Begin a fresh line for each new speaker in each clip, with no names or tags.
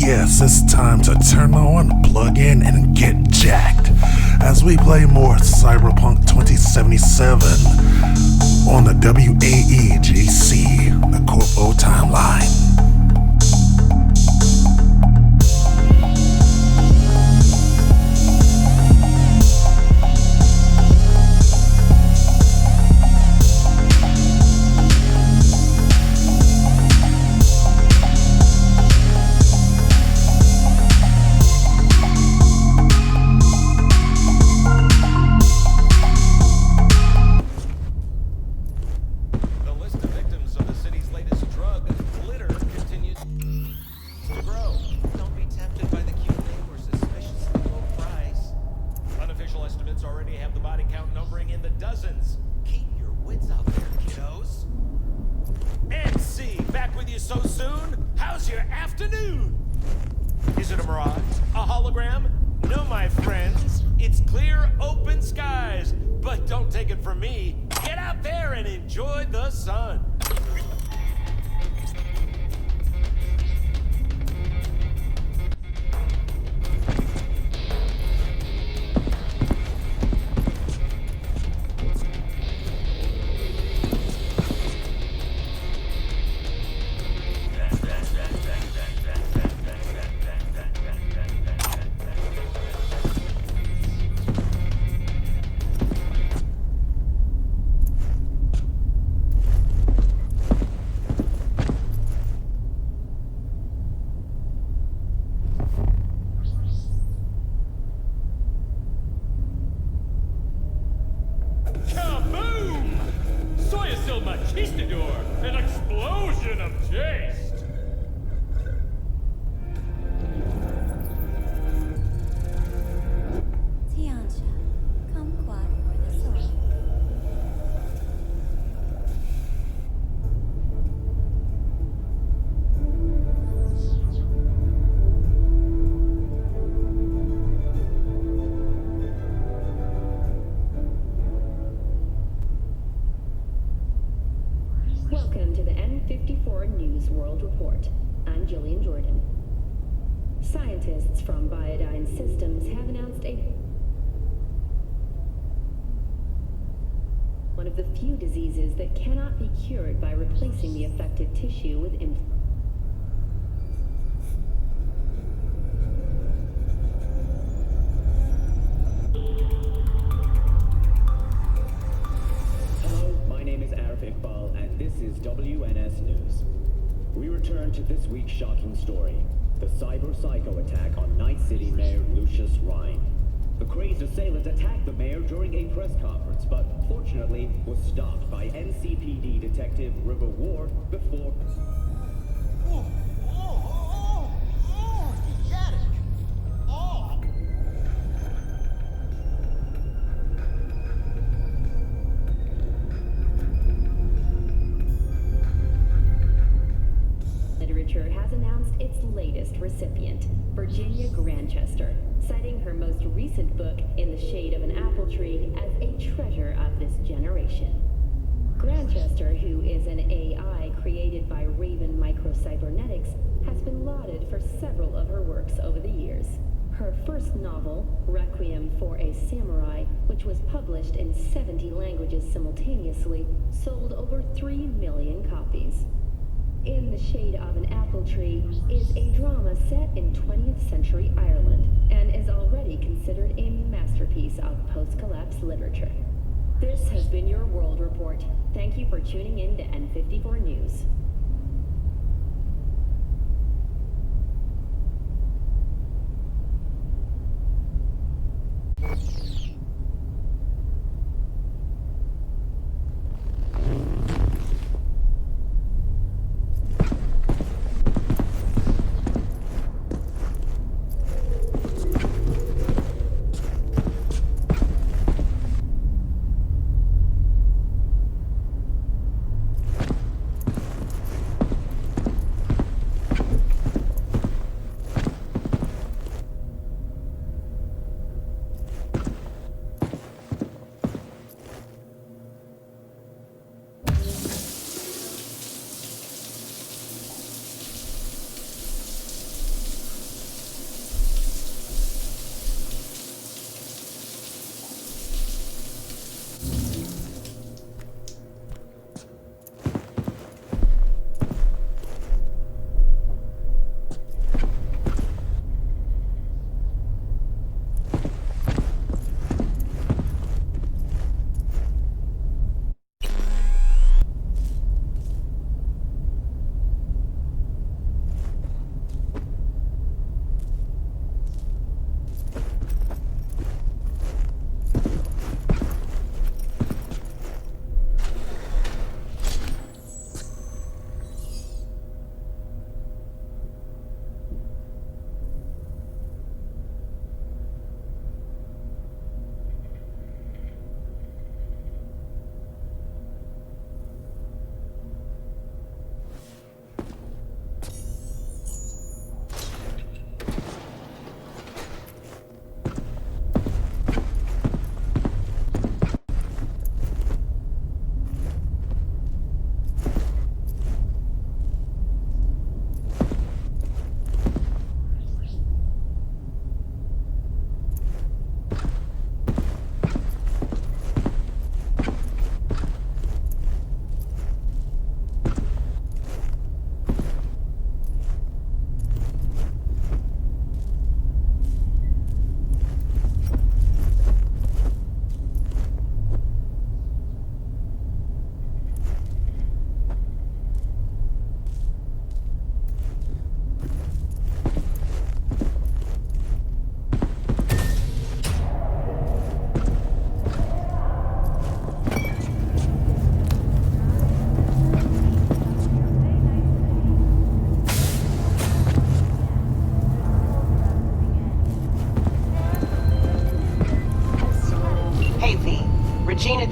Yes, it's time to turn on, plug in, and get jacked as we play more Cyberpunk 2077 on the WAEGC, the Corpo-Timeline.
So soon? How's your afternoon? Is it a mirage? A hologram? No, my friends. It's clear, open skies. But don't take it from me. Get out there and enjoy the sun. An explosion of taste!
Tiancha, kumquat for the sword.
Welcome to the N54 News World Report. I'm Jillian Jordan. Scientists from Biodyne Systems have announced one of the few diseases that cannot be cured by replacing the affected tissue with implants.
And this is WNS News. We return to this week's shocking story, the cyber psycho attack on Night City Mayor Lucius Rhine. The crazed assailant attacked the mayor during a press conference, but fortunately was stopped by NCPD detective River Ward before...
Literature has announced its latest recipient, Virginia Grantchester, citing her most recent book, In the Shade of an Apple Tree, as a treasure of this generation. Grantchester, who is an AI created by Raven Microcybernetics, has been lauded for several of her works over the years. Her first novel, Requiem for a Samurai, which was published in 70 languages simultaneously, sold over 3 million copies. In the Shade of an Apple Tree is a drama set in 20th century Ireland and is already considered a masterpiece of post-collapse literature. This has been your World Report. Thank you for tuning in to N54 News.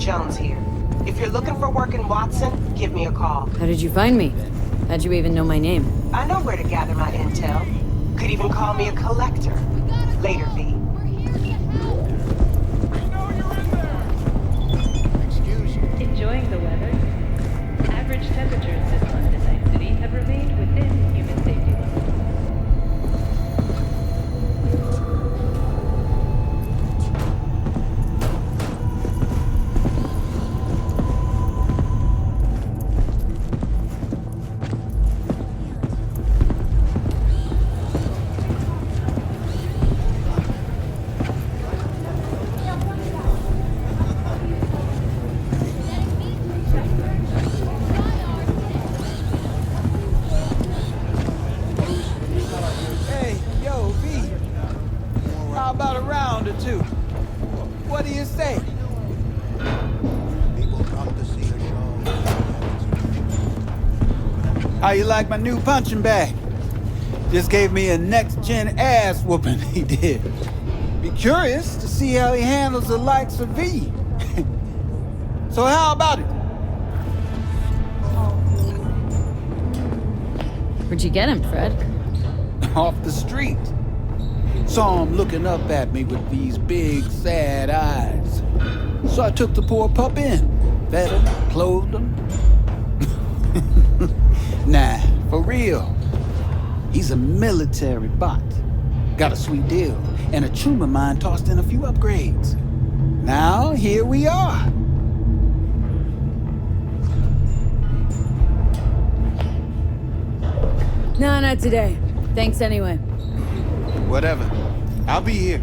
Jones here. If you're looking for work in Watson, give me a call.
How did you find me? How'd you even know my name?
I know where to gather my intel. Could even call me a collector. Later, V.
Enjoying the weather? Average temperatures this month in Night City have remained within human safety limits.
Hey, yo, V. How about a round or two? What do you say?
People come to see a show.
How you like my new punching bag? Just gave me a next-gen ass whooping, he did. Be curious to see how he handles the likes of V. So how about it?
Where'd you get him, Fred?
Off the street. Saw him looking up at me with these big, sad eyes. So I took the poor pup in, fed him, clothed him. Nah, for real. He's a military bot. Got a sweet deal, and a trooper mine tossed in a few upgrades. Now, here we are.
No, not today. Thanks anyway.
Whatever. I'll be here.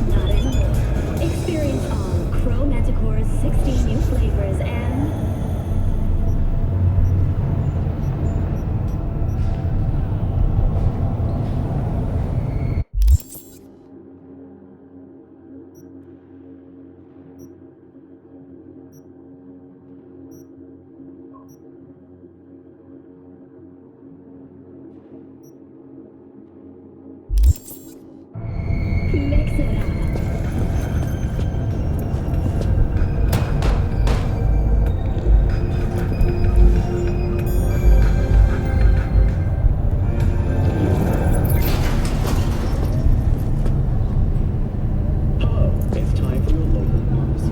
Not anymore. Experience all Crow Manticore's 16 new flavors and... Mix it up.
Hello, it's time for your local news.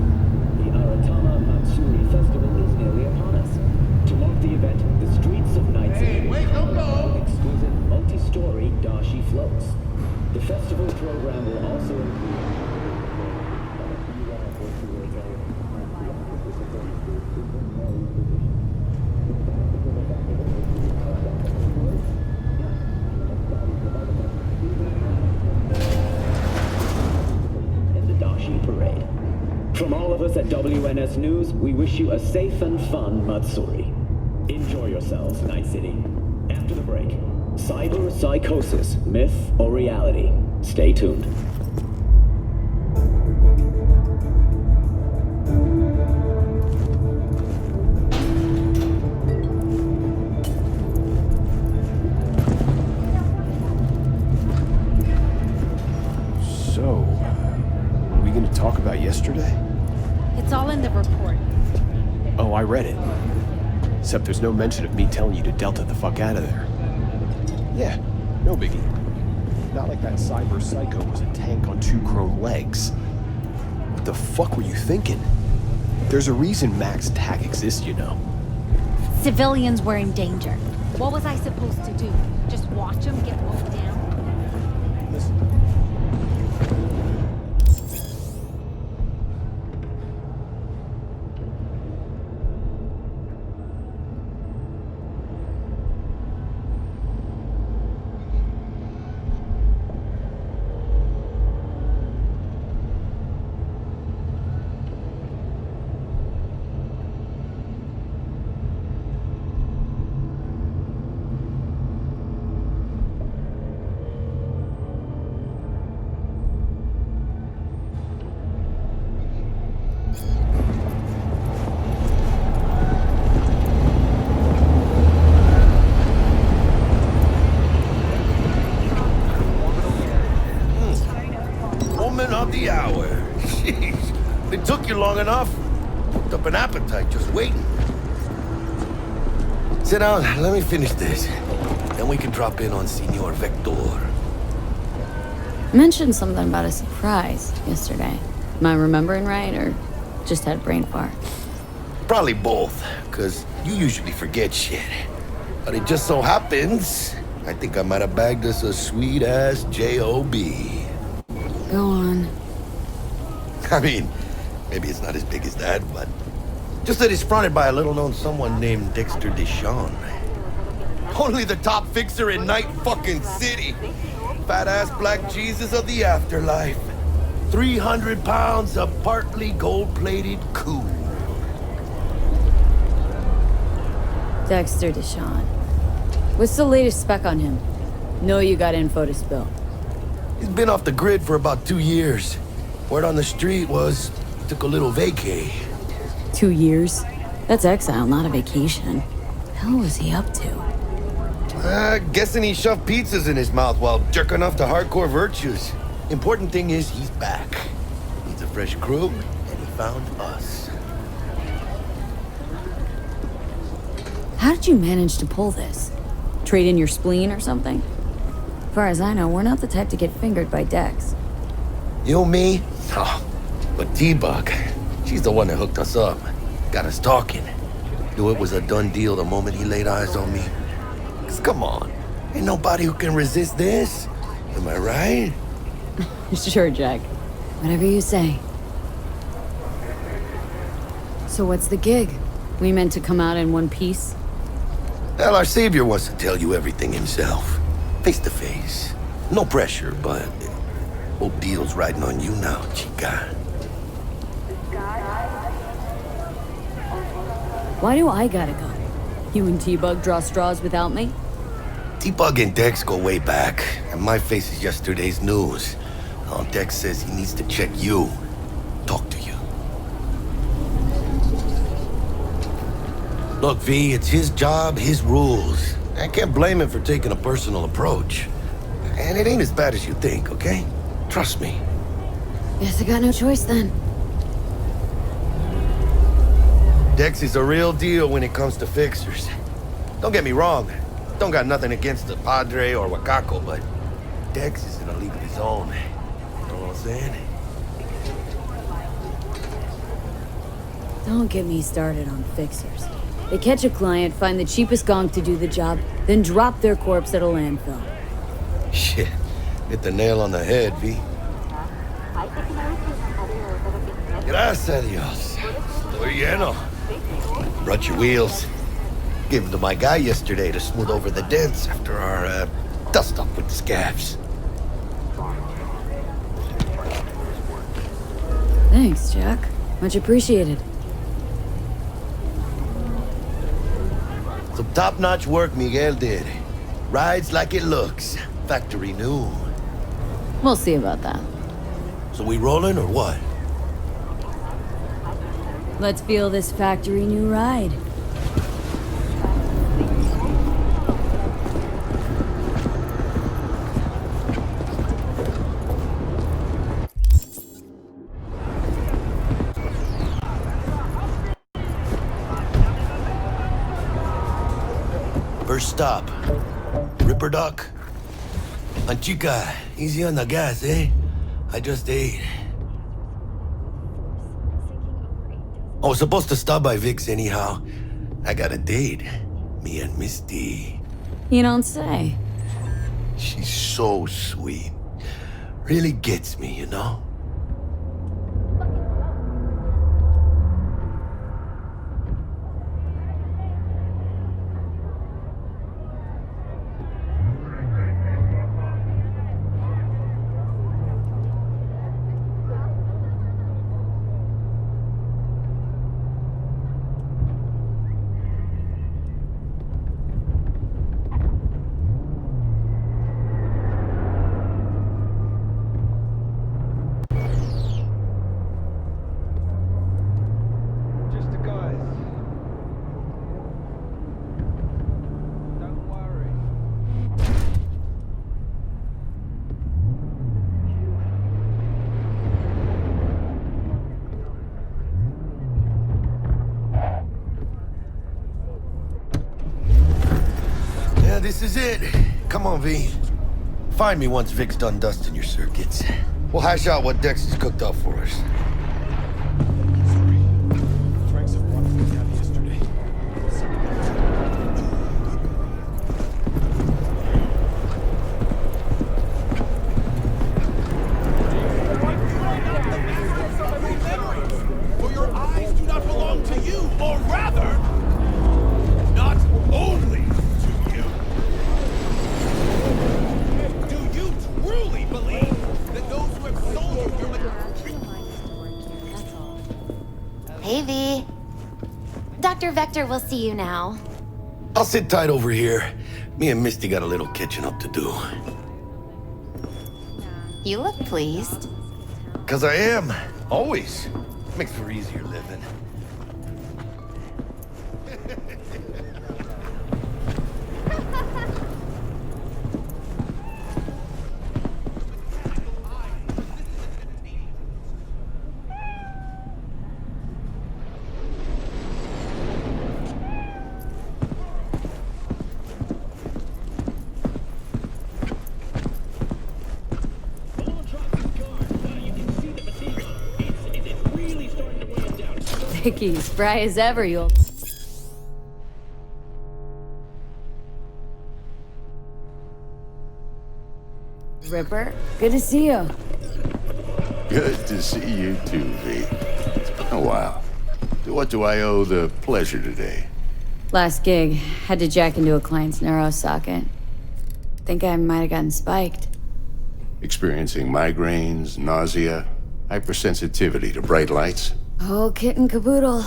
The Aratama Matsuri Festival is nearly upon us. To mark the event, the streets of Night City will have exquisite multi-story dashi floats. The festival program will also include and the dashi parade. From all of us at WNS News, we wish you a safe and fun Matsuri. Enjoy yourselves, Night City. After the break, cyber psychosis, myth or reality? Stay tuned.
So, are we gonna talk about yesterday?
It's all in the report.
Oh, I read it. Except there's no mention of me telling you to Delta the fuck out of there. Yeah, no biggie. Not like that cyber psycho was a tank on two chrome legs. What the fuck were you thinking? There's a reason Max Tack exists, you know.
Civilians were in danger. What was I supposed to do? Just watch them get mowed down?
Listen.
woman of the hour. Jeez, it took you long enough. Cooked up an appetite just waiting. Sit down, let me finish this. Then we can drop in on Senor Vector.
Mentioned something about a surprise yesterday. Am I remembering right, or just had a brain fart?
Probably both, because you usually forget shit. But it just so happens, I think I might have bagged us a sweet-ass J.O.B.
Go on.
I mean, maybe it's not as big as that, but just that it's fronted by a little-known someone named Dexter Deshawn. Only the top fixer in Night fucking City. Fat-ass black Jesus of the afterlife. 300 pounds of partly gold-plated cool.
Dexter Deshawn. What's the latest spec on him? Know you got info to spill.
He's been off the grid for about 2 years. Word on the street was he took a little vacay.
2 years? That's exile, not a vacation. Hell was he up to?
Guessing he shoved pizzas in his mouth while jerking off to hardcore virtues. Important thing is he's back. Needs a fresh crew, and he found us.
How did you manage to pull this? Trade in your spleen or something? As far as I know, we're not the type to get fingered by Dex.
You, me? Oh, but T-Bug, she's the one that hooked us up. Got us talking. Knew it was a done deal the moment he laid eyes on me. 'Cause come on, ain't nobody who can resist this. Am I right?
Sure, Jack. Whatever you say. So what's the gig? We meant to come out in one piece?
Well, our savior wants to tell you everything himself. Face to face. No pressure, but whole deal's riding on you now, chica.
Why do I gotta go? You and T-Bug draw straws without me?
T-Bug and Dex go way back, and my face is yesterday's news. Dex says he needs to check you. Talk to you. Look, V, it's his job, his rules. I can't blame him for taking a personal approach. And it ain't as bad as you think, okay? Trust me.
Guess I got no choice then.
Dex is a real deal when it comes to fixers. Don't get me wrong. Don't got nothing against the Padre or Wakako, but Dex is in a league of his own. You know what I'm saying?
Don't get me started on fixers. They catch a client, find the cheapest gonk to do the job, then drop their corpse at a landfill.
Shit. Hit the nail on the head, V. Gracias a Dios. Estoy lleno. Brought your wheels. Gave them to my guy yesterday to smooth over the dents after our dust-up with the scabs.
Thanks, Jack. Much appreciated.
Some top-notch work Miguel did. Rides like it looks. Factory new.
We'll see about that.
So we rolling or what?
Let's feel this factory new ride.
First stop, Ripperdoc. And chica, easy on the gas, eh? I just ate. I was supposed to stop by Vic's anyhow. I got a date. Me and Misty.
You don't say.
She's so sweet. Really gets me, you know? this is it. Come on, V. Find me once Vic's done dusting your circuits. We'll hash out what Dex has cooked up for us.
Drank some water from the tap yesterday.
For your eyes do not belong to you, or rather, not only to you. Do you truly believe that those who have sold you your
Hey, V. Dr. Vector will see you now.
I'll sit tight over here. Me and Misty got a little catching up to do.
You look pleased.
'Cause I am. Always. Makes for easier living.
Vicky, spry as ever, you old... Ripper, good to see you.
Good to see you too, V. It's been a while. What do I owe the pleasure today?
Last gig, had to jack into a client's neuro socket. Think I might have gotten spiked.
Experiencing migraines, nausea, hypersensitivity to bright lights?
Oh, kit and caboodle.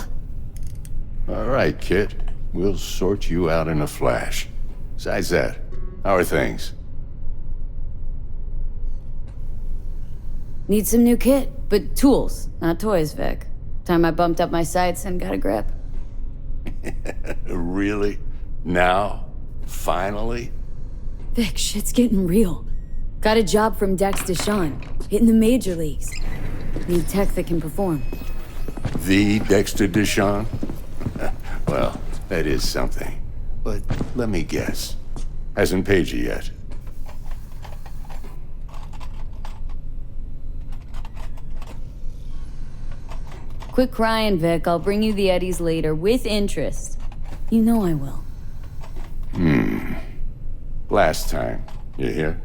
All right, Kit. We'll sort you out in a flash. Besides that, how are things?
Need some new kit, but tools, not toys, Vic. Time I bumped up my sights and got a grip.
Really? Now? Finally?
Vic, shit's getting real. Got a job from Dex Deshawn, hitting the major leagues. Need tech that can perform.
The Dexter Deshawn? Well, that is something. But let me guess. Hasn't paid you yet.
Quit crying, Vic. I'll bring you the Eddies later, with interest. You know I will.
Last time. You hear?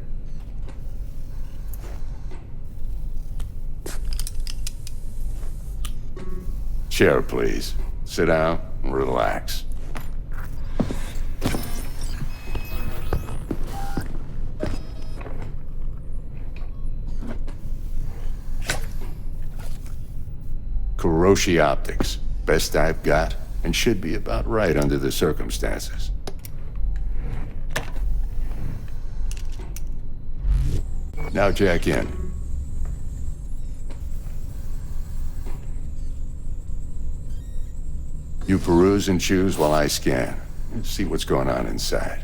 Chair, please. Sit down and relax. Kuroshi Optics. Best I've got, and should be about right under the circumstances. Now jack in. You peruse and choose while I scan. See what's going on inside.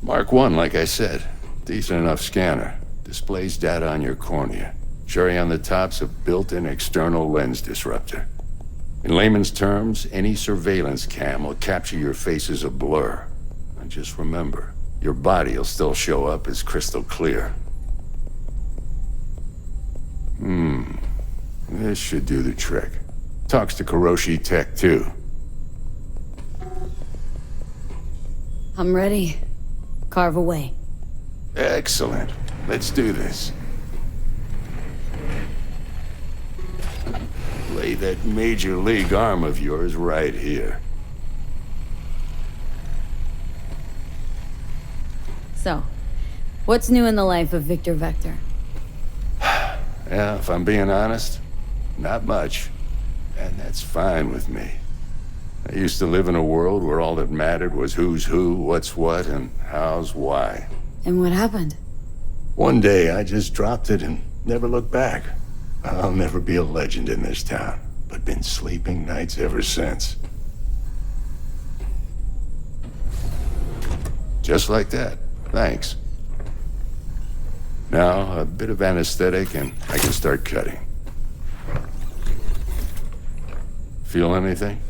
Mark 1, like I said. Decent enough scanner. Displays data on your cornea. Cherry on the top's a built-in external lens disruptor. In layman's terms, any surveillance cam will capture your face as a blur. And just remember, your body will still show up as crystal clear. This should do the trick. Talks to Kuroshi Tech, too.
I'm ready. Carve away.
Excellent. Let's do this. Lay that major league arm of yours right here.
So, what's new in the life of Victor Vector?
Yeah, if I'm being honest, not much. And that's fine with me. I used to live in a world where all that mattered was who's who, what's what, and how's why.
And what happened?
One day, I just dropped it and never looked back. I'll never be a legend in this town, but been sleeping nights ever since. Just like that. Thanks. Now, a bit of anesthetic and I can start cutting. Feel anything?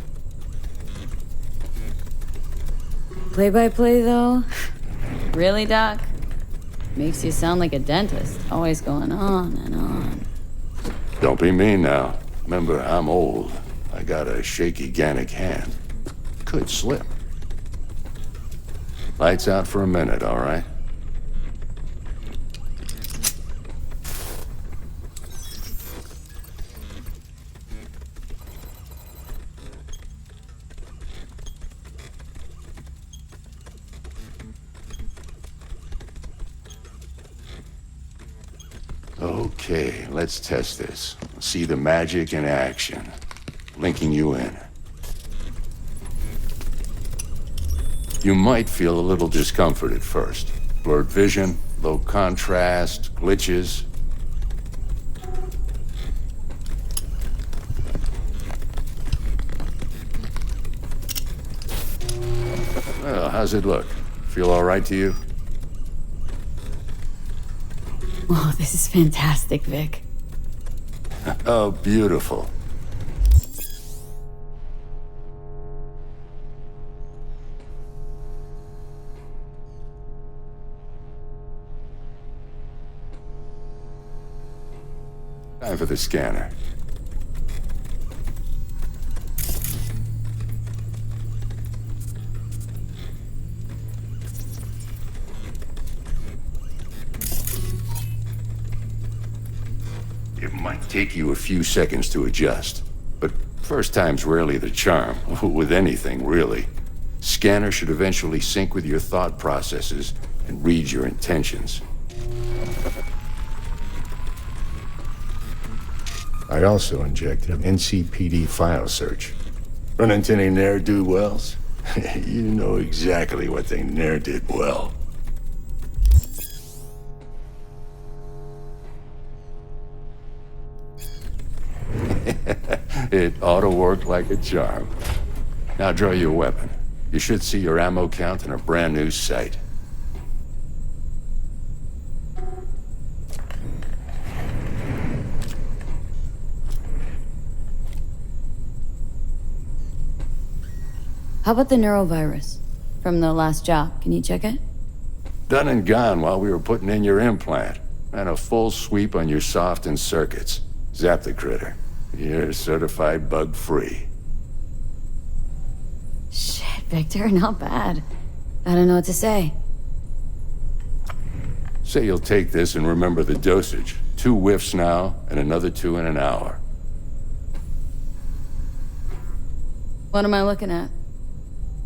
Play-by-play, though? Really, Doc? Makes you sound like a dentist, always going on and on.
Don't be mean now. Remember, I'm old. I got a shaky Gannic hand. Could slip. Lights out for a minute, all right? Okay, let's test this. See the magic in action. Linking you in. You might feel a little discomfort at first. Blurred vision, low contrast, glitches. Well, how's it look? Feel all right to you?
Oh, this is fantastic, Vic.
Oh, beautiful. Time for the scanner. It might take you a few seconds to adjust, but first time's rarely the charm, with anything, really. Scanner should eventually sync with your thought processes and read your intentions. I also injected an NCPD file search. Run into any ne'er-do-wells? You know exactly what they ne'er did well. It ought to work like a charm. Now draw your weapon. You should see your ammo count in a brand new sight.
How about the neurovirus? From the last job, can you check it?
Done and gone while we were putting in your implant. And a full sweep on your soft and circuits. Zap the critter. You're certified bug-free.
Shit, Victor, not bad. I don't know what to say.
Say you'll take this and remember the dosage. 2 whiffs now, and another 2 in an hour.
What am I looking at?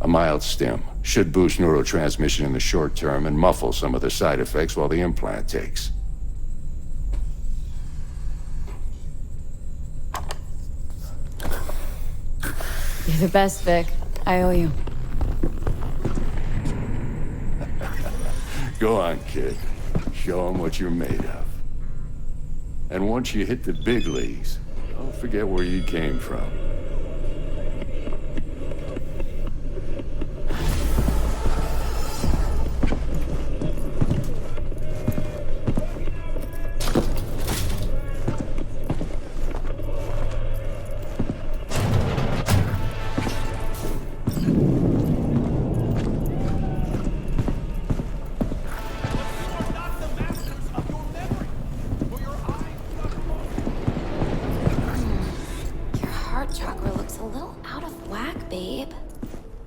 A mild stim. Should boost neurotransmission in the short term and muffle some of the side effects while the implant takes.
You're the best, Vic. I owe you.
Go on, kid. Show them what you're made of. And once you hit the big leagues, don't forget where you came from.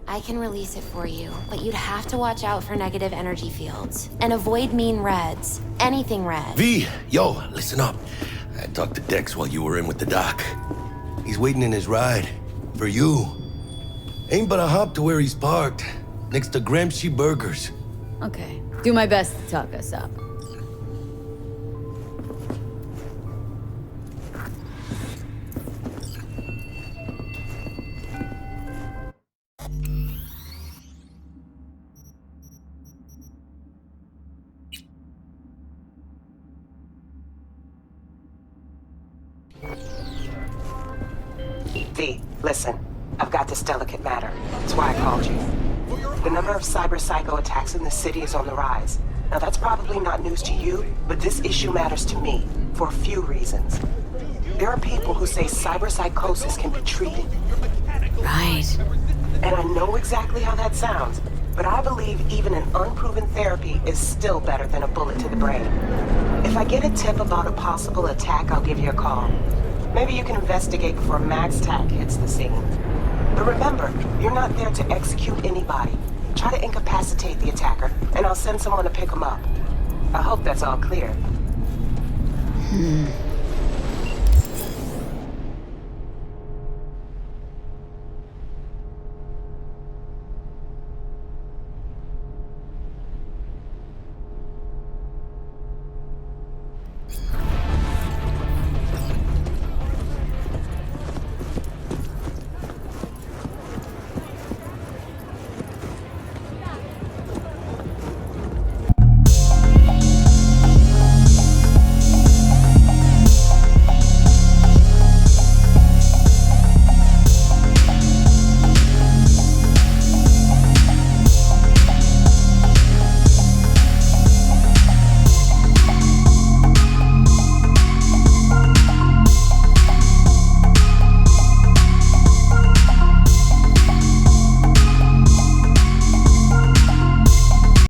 I can release it for you, but you'd have to watch out for negative energy fields. And avoid mean reds. Anything red.
V, yo, listen up. I talked to Dex while you were in with the doc. He's waiting in his ride. For you. Ain't but a hop to where he's parked. Next to Gramsci Burgers.
Okay. Do my best to talk us up.
V, listen. I've got this delicate matter. That's why I called you. The number of cyber-psycho attacks in the city is on the rise. Now that's probably not news to you, but this issue matters to me for a few reasons. There are people who say cyber-psychosis can be treated.
Right.
And I know exactly how that sounds, but I believe even an unproven therapy is still better than a bullet to the brain. If I get a tip about a possible attack, I'll give you a call. Maybe you can investigate before MaxTac hits the scene. But remember, you're not there to execute anybody. Try to incapacitate the attacker, and I'll send someone to pick him up. I hope that's all clear.